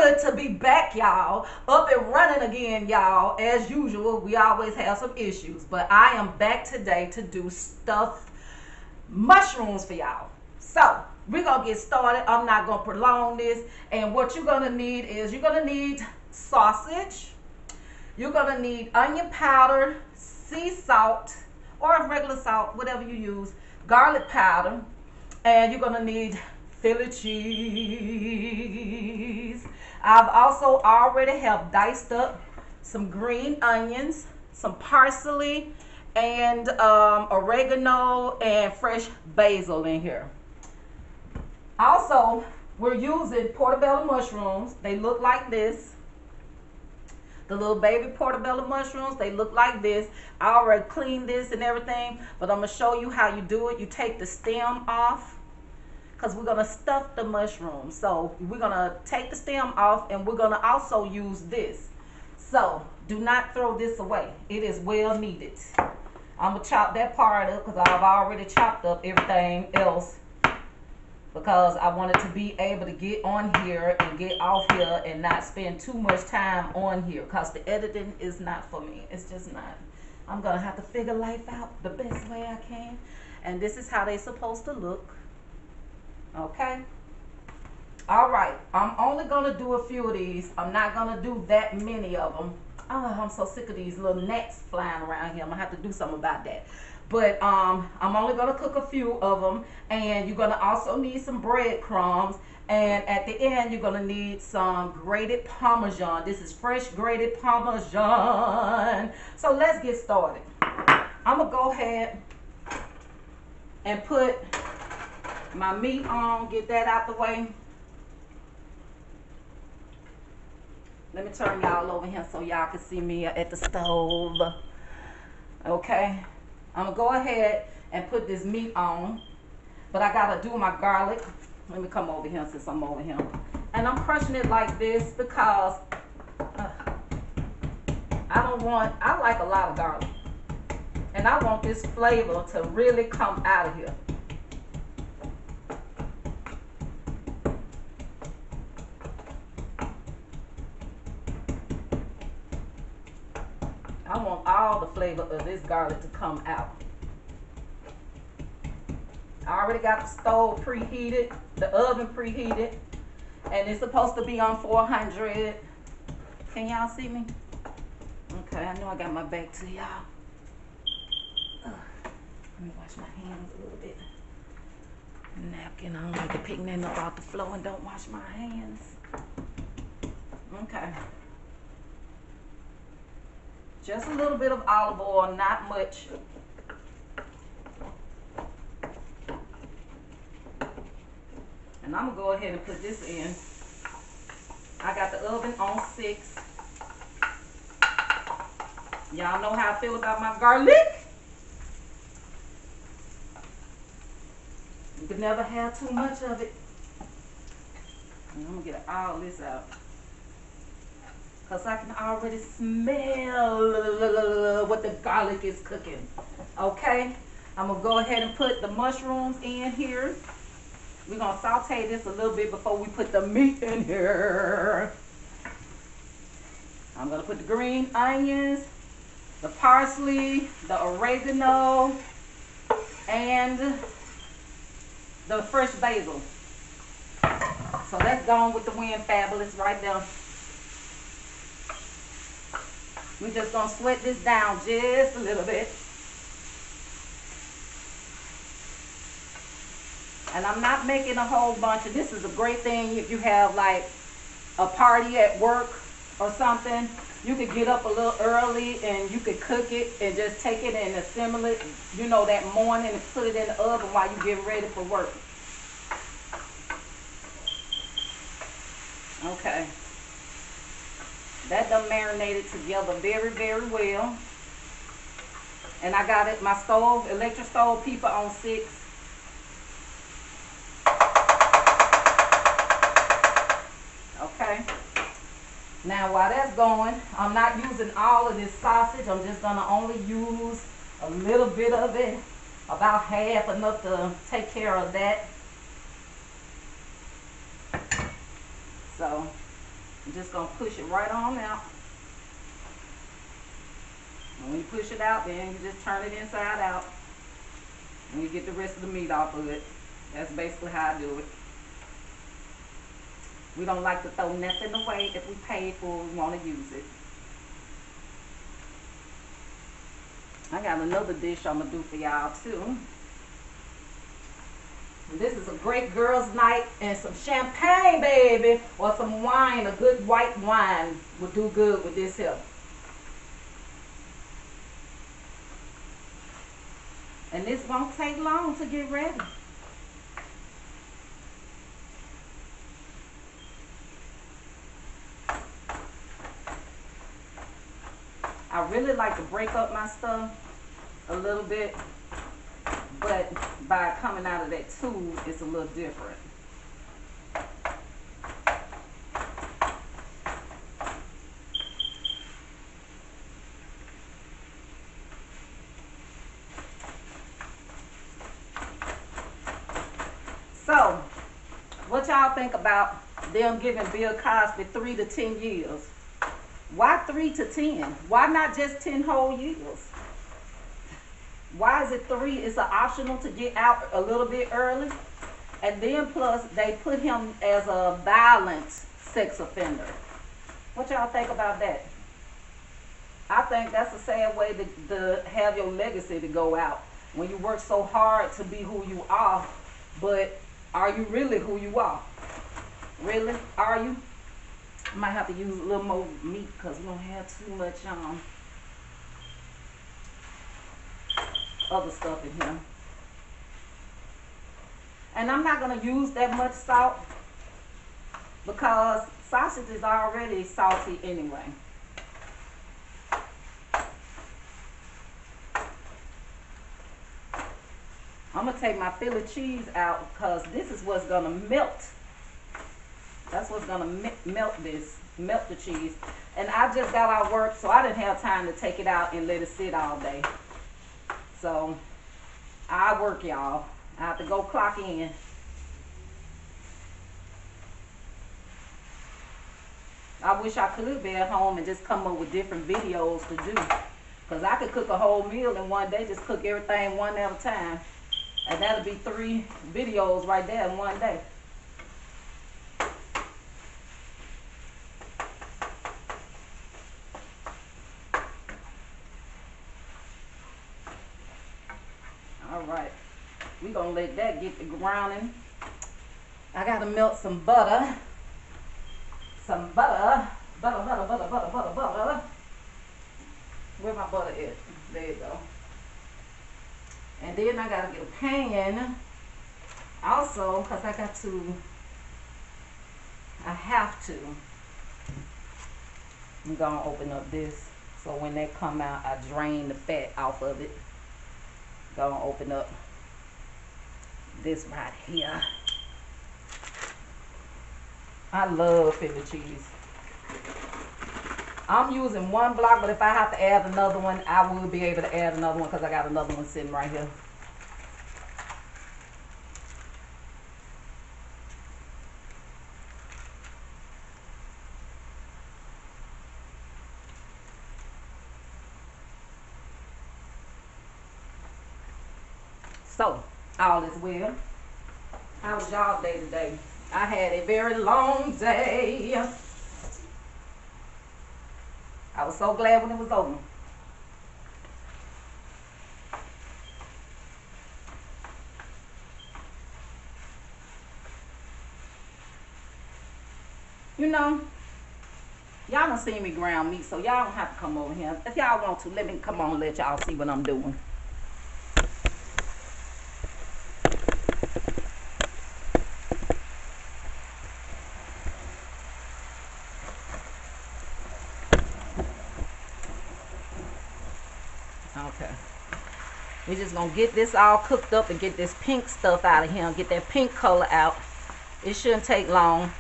good to be back, y'all. Up and running again, y'all. As usual, we always have some issues, but I am back today to do stuffed mushrooms for y'all. So, we're going to get started. I'm not going to prolong this. And what you're going to need is you're going to need sausage. You're going to need onion powder, sea salt, or regular salt, whatever you use, garlic powder, and you're going to need Philly cheese. I've also already have diced up some green onions, some parsley, and oregano and fresh basil in here. Also, we're using portobello mushrooms. They look like this. The little baby portobello mushrooms, they look like this. I already cleaned this and everything, but I'm going to show you how you do it. You take the stem off, because we're going to stuff the mushrooms. So we're going to take the stem off, and we're going to also use this. So do not throw this away. It is well needed. I'm going to chop that part up because I've already chopped up everything else, because I wanted to be able to get on here and get off here and not spend too much time on here, because the editing is not for me. It's just not. I'm going to have to figure life out the best way I can. And this is how they're supposed to look. Okay. All right. I'm only going to do a few of these. I'm not going to do that many of them. Oh, I'm so sick of these little gnats flying around here. I'm going to have to do something about that. But I'm only going to cook a few of them. And you're going to also need some breadcrumbs. And at the end, you're going to need some grated Parmesan. This is fresh grated Parmesan. So let's get started. I'm going to go ahead and put my meat on, get that out the way. Let me turn y'all over here so y'all can see me at the stove. Okay, I'm gonna go ahead and put this meat on, but I gotta do my garlic. Let me come over here since I'm over here. And I'm crushing it like this because I like a lot of garlic. And I want this flavor to really come out of here. I want all the flavor of this garlic to come out. I already got the stove preheated, the oven preheated, and it's supposed to be on 400. Can y'all see me? Okay, I know I got my back to y'all. Let me wash my hands a little bit. Napkin, I don't like to pick nothing up off the floor and don't wash my hands. Okay. Just a little bit of olive oil, not much. And I'm going to go ahead and put this in. I got the oven on 6. Y'all know how I feel about my garlic. You can never have too much of it. And I'm going to get all this out, because I can already smell what the garlic is cooking. Okay, I'm going to go ahead and put the mushrooms in here. We're going to saute this a little bit before we put the meat in here. I'm going to put the green onions, the parsley, the oregano, and the fresh basil. So that's gone with the wind, fabulous right there. We're just going to sweat this down just a little bit. And I'm not making a whole bunch of this. Is a great thing if you have like a party at work or something. You could get up a little early and you could cook it and just take it and assemble it, you know, that morning, and put it in the oven while you get ready for work. Okay. That done marinated together very, very well. And I got it, my stove, electric stove, people on 6. Okay. Now while that's going, I'm not using all of this sausage. I'm just gonna only use a little bit of it, about half, enough to take care of that. So I'm just gonna push it right on out. And when you push it out, then you just turn it inside out. And you get the rest of the meat off of it. That's basically how I do it. We don't like to throw nothing away. If we paid for it, we want to use it. I got another dish I'm going to do for y'all too. And this is a great girls' night, and some champagne, baby, or some wine. A good white wine would do good with this here. And this won't take long to get ready. I really like to break up my stuff a little bit, but by coming out of that tube, it's a little different. So, what y'all think about them giving Bill Cosby 3 to 10 years? Why 3 to 10? Why not just 10 whole years? Why is it 3? It's an optional to get out a little bit early. And then plus, they put him as a violent sex offender. What y'all think about that? I think that's a sad way to have your legacy to go out. When you work so hard to be who you are, but are you really who you are? Really? Are you? I might have to use a little more meat because we don't have too much other stuff in here. And I'm not going to use that much salt because sausage is already salty anyway. I'm going to take my Philly cheese out because this is what's going to melt. That's what's going to melt the cheese. And I just got out of work, so I didn't have time to take it out and let it sit all day. So, I work, y'all. I have to go clock in. I wish I could be at home and just come up with different videos to do. Because I could cook a whole meal in one day, just cook everything one at a time. And that'll be 3 videos right there in one day. Alright, we're going to let that get to browning. I got to melt some butter. Some butter. Butter. Where my butter is? There you go. And then I got to get a pan. Also, because I have to. I'm going to open up this. So when they come out, I drain the fat off of it. Gonna open up this right here. I love Philly cheese. I'm using 1 block, but if I have to add another one, I will be able to add another one because I got another one sitting right here. So, all is well. How was y'all day today? I had a very long day. I was so glad when it was over. You know, y'all done seen me ground meat, so y'all don't have to come over here. If y'all want to, let me come on and let y'all see what I'm doing. Okay. We're just going to get this all cooked up and get this pink stuff out of here and get that pink color out. It shouldn't take long.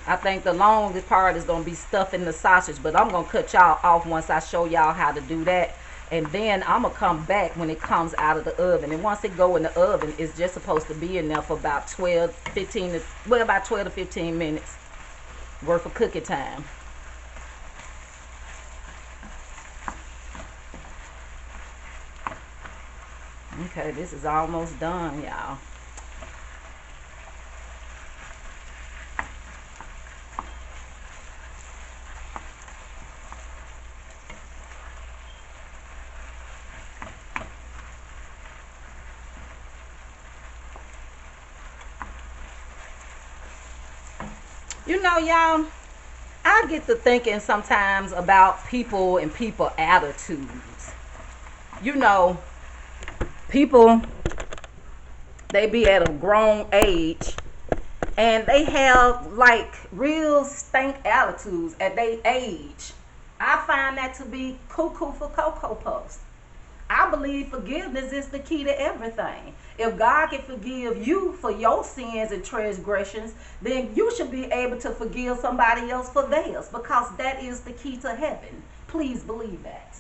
I think the longest part is going to be stuffing the sausage, but I'm going to cut y'all off once I show y'all how to do that. And then I'm going to come back when it comes out of the oven. And once it go in the oven, it's just supposed to be in there for about 12 to 15 minutes. worth of cooking time. Okay, this is almost done, y'all. You know, y'all, I get to thinking sometimes about people and people attitudes. You know, people, they be at a grown age and they have like real stank attitudes at their age. I find that to be cuckoo for Cocoa Puffs. I believe forgiveness is the key to everything. If God can forgive you for your sins and transgressions, then you should be able to forgive somebody else for theirs, because that is the key to heaven. Please believe that.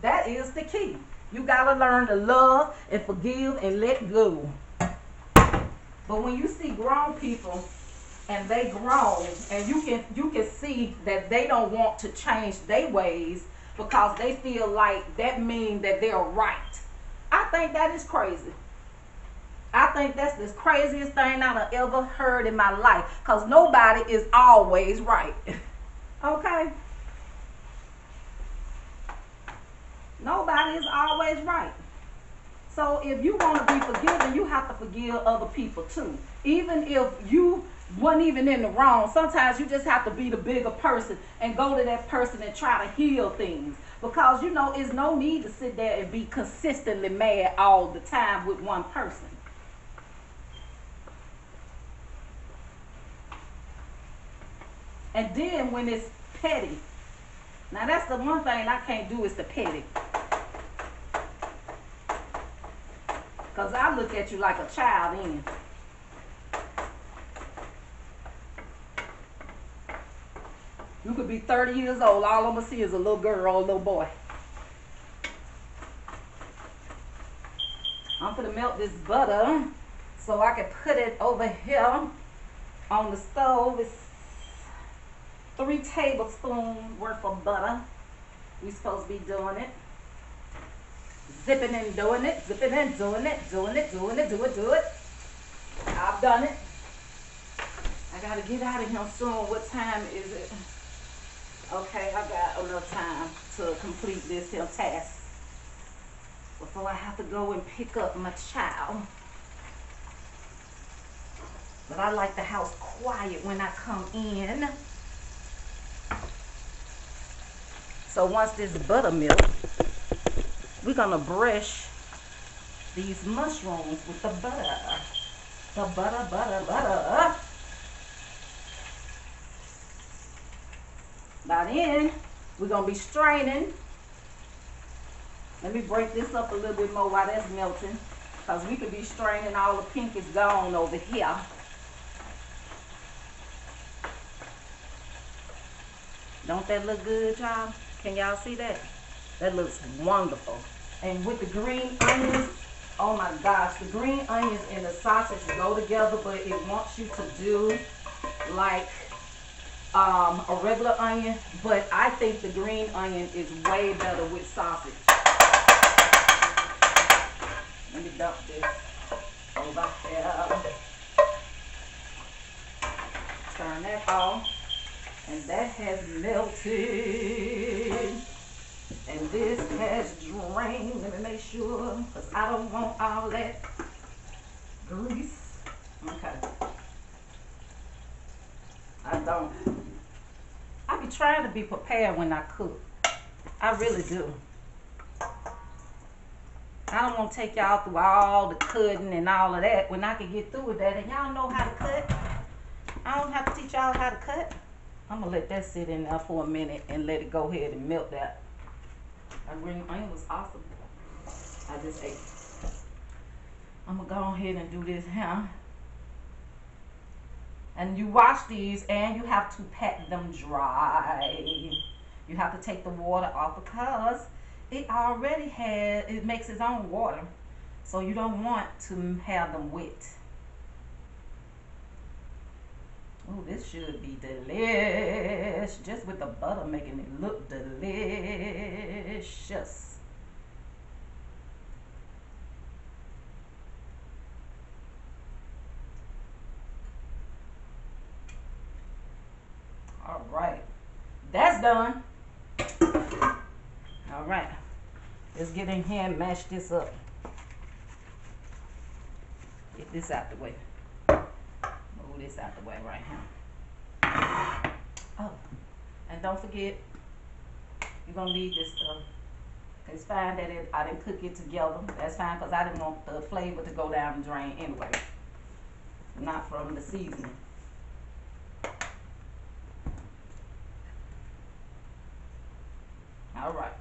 That is the key. You got to learn to love and forgive and let go. But when you see grown people and they grown, and you can see that they don't want to change their ways because they feel like that means that they're right. I think that is crazy. I think that's the craziest thing I've ever heard in my life, because nobody is always right. Okay? Nobody is always right. So if you want to be forgiven, you have to forgive other people too. Even if you wasn't even in the wrong, sometimes you just have to be the bigger person and go to that person and try to heal things. Because, you know, it's no need to sit there and be consistently mad all the time with one person. And then when it's petty, now that's the one thing I can't do, is the petty. Because I look at you like a child then. You could be 30 years old. All I'm going to see is a little girl or a little boy. I'm going to melt this butter so I can put it over here on the stove. It's 3 tablespoons worth of butter. We're supposed to be doing it. Zipping and doing it. Zipping and doing it. Doing it. Doing it. Do it. I've done it. I got to get out of here soon. What time is it? Okay, I got enough time to complete this here task before I have to go and pick up my child. But I like the house quiet when I come in. So once this butter melts, we're gonna brush these mushrooms with the butter. The butter. By then, we're going to be straining. Let me break this up a little bit more while that's melting, because we could be straining all the pink is gone over here. Don't that look good, y'all? Can y'all see that? That looks wonderful. And with the green onions, oh my gosh, the green onions and the sausage go together, but it wants you to do like a regular onion, but I think the green onion is way better with sausage. Let me dump this over here. Turn that off. And that has melted. And this has drained. Let me make sure, because I don't want all that grease. Okay. I don't. I be trying to be prepared when I cook. I really do. I don't want to take y'all through all the cutting and all of that when I can get through with that. And y'all know how to cut. I don't have to teach y'all how to cut. I'm going to let that sit in there for a minute and let it go ahead and melt that. That green onion was awesome. I just ate. I'm going to go ahead and do this here. And you wash these and you have to pat them dry. You have to take the water off because it already it makes its own water. So you don't want to have them wet. Oh, this should be delicious. Just with the butter making it look delicious. All right. That's done. All right. Let's get in here and mash this up. Get this out the way. Move this out the way right here. Oh, and don't forget, you're gonna need this stuff. It's fine that I didn't cook it together. That's fine, because I didn't want the flavor to go down the drain anyway. Not from the seasoning. All right.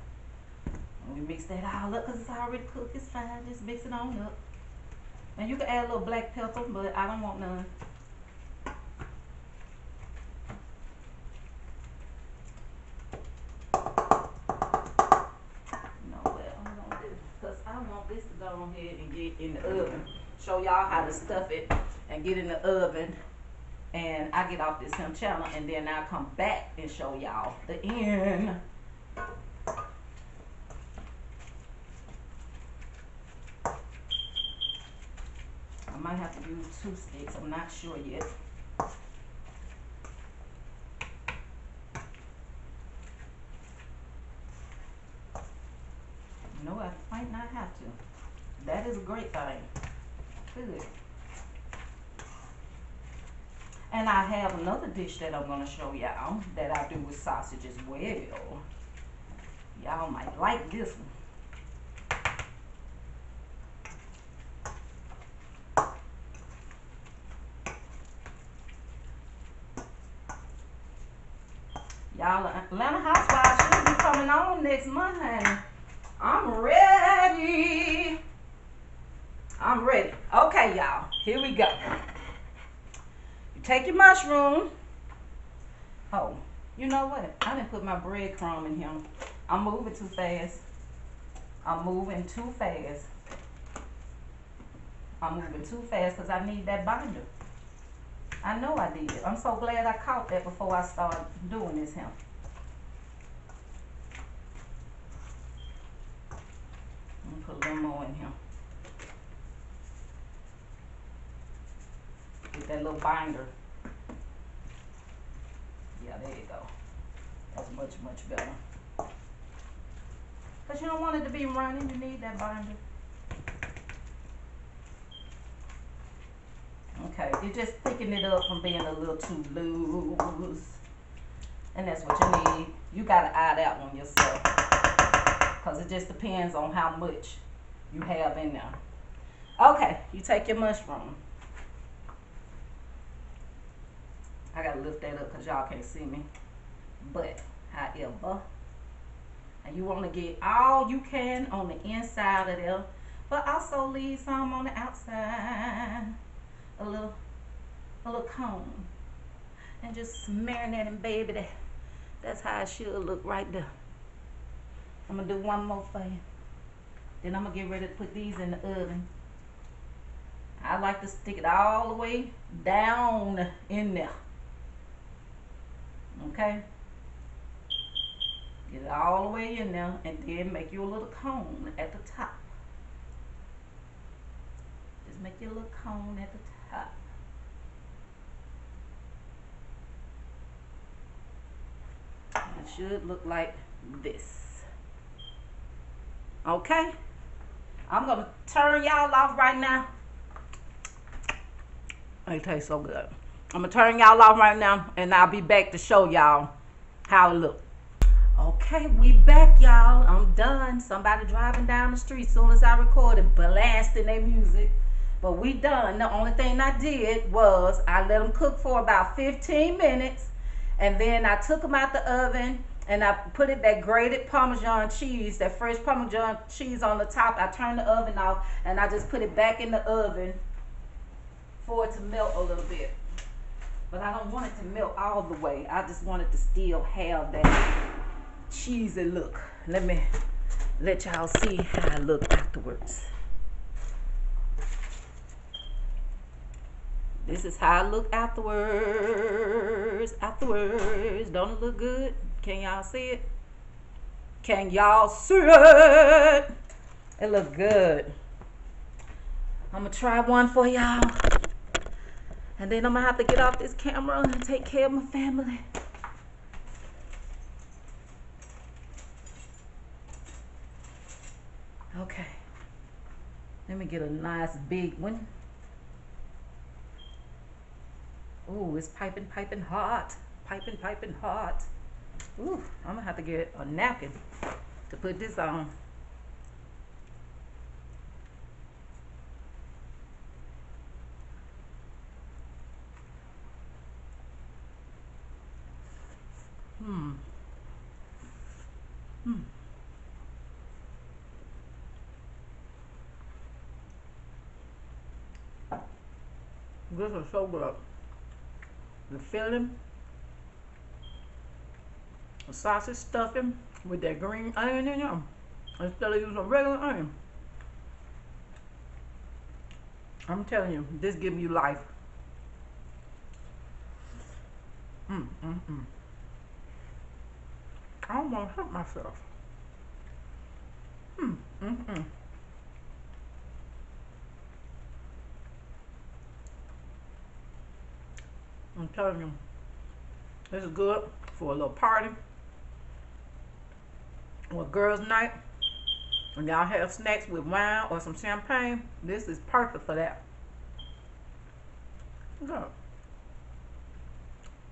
We mix that all up because it's already cooked. It's fine. Just mix it on up. And you can add a little black pepper, but I don't want none. Because I want this to go ahead and get in the oven. Show y'all how to stuff it and get in the oven. And I get off this channel, and then I'll come back and show y'all the end. I might have to use 2 sticks. I'm not sure yet. No, I might not have to. That is a great thing. Good. And I have another dish that I'm going to show y'all that I do with sausage as well. Y'all might like this one. Y'all, Atlanta Housewives should be coming on next month, honey. I'm ready. I'm ready. Okay, y'all. Here we go. You take your mushroom. Oh, you know what? I didn't put my breadcrumb in here. I'm moving too fast. I'm moving too fast. I'm moving too fast because I need that binder. I know I did. I'm so glad I caught that before I started doing this here. Let me put a little more in here. Get that little binder. Yeah, there you go. That's much, much better. Because you don't want it to be running. You need that binder. Okay, you're just picking it up from being a little too loose. And that's what you need. You got to eye that one yourself. Because it just depends on how much you have in there. Okay, you take your mushroom. I got to lift that up because y'all can't see me. But, however, and you want to get all you can on the inside of there. But also leave some on the outside. A little cone, and just marinating, baby. That's how it should look right there. I'm gonna do one more for you. Then I'm gonna get ready to put these in the oven. I like to stick it all the way down in there. Okay? Get it all the way in there, and then make you a little cone at the top. Just make you a little cone at the top. It should look like this. Okay? I'm going to turn y'all off right now. It tastes so good. I'm going to turn y'all off right now, and I'll be back to show y'all how it looks. Okay, we back, y'all. I'm done. Somebody driving down the street as soon as I recorded, blasting their music. But we done. The only thing I did was I let them cook for about 15 minutes. And then I took them out the oven and I put that grated Parmesan cheese, that fresh Parmesan cheese on the top. I turned the oven off and I just put it back in the oven for it to melt a little bit. But I don't want it to melt all the way. I just want it to still have that cheesy look. Let me let y'all see how it look afterwards. This is how I look afterwards. Afterwards. Don't it look good? Can y'all see it? Can y'all see it? It look good. I'm gonna try one for y'all. And then I'm gonna have to get off this camera and take care of my family. Okay. Let me get a nice big one. Ooh, it's piping hot. Piping hot. Ooh, I'm gonna have to get a napkin to put this on. This is so good. The filling, the sausage stuffing with that green onion in them instead of using a regular onion. I'm telling you, this gives you life. I don't want to hurt myself. I'm telling you, this is good for a little party or girls' night. When y'all have snacks with wine or some champagne, this is perfect for that. Look.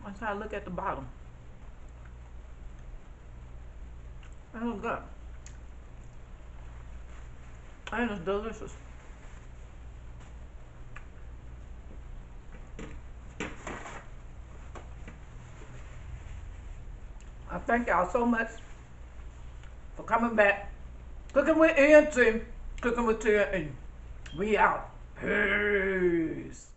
That's how I look at the bottom. That looks good. And it's delicious. I thank y'all so much for coming back. Cooking with ENT, cooking with TNE. We out. Peace.